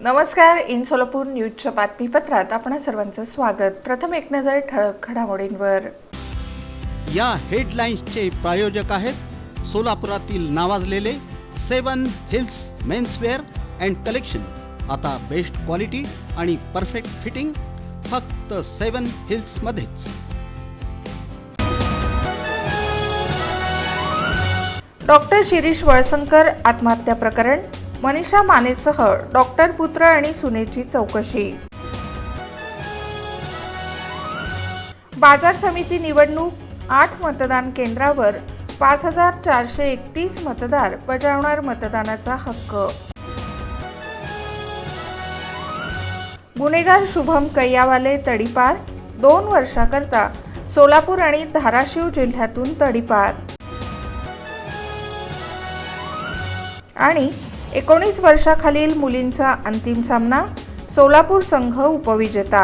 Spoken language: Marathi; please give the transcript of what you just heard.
नमस्कार. इन सोलापूर न्यूजच्या बातमीपत्रात आपण सर्वांचं स्वागत. प्रथम एक नजर ठळक घडामोडींवर. या हेडलाईन्सचे प्रायोजक आहेत सोलापुरातील नावाजलेले 7 हिल्स मेन्सवेअर अँड कलेक्शन. आता बेस्ट क्वालिटी आणि परफेक्ट फिटिंग फक्त 7 हिल्स मध्येच. डॉक्टर शिरीष वळसंकर आत्महत्या प्रकरण. मनीषा मानेसह डॉक्टर पुत्र आणि सुनेची चौकशी. बाजार समिती निवडणूक 8 मतदान केंद्रावर 5431 मतदार बजावणार मतदानाचा हक्क. गुन्हेगार शुभम कैयावाले तडीपार. 2 वर्षाकरता सोलापूर आणि धाराशिव जिल्ह्यातून तडीपार. आणि 19 वर्षाखालील मुलींचा अंतिम सामना. सोलापूर संघ उपविजेता.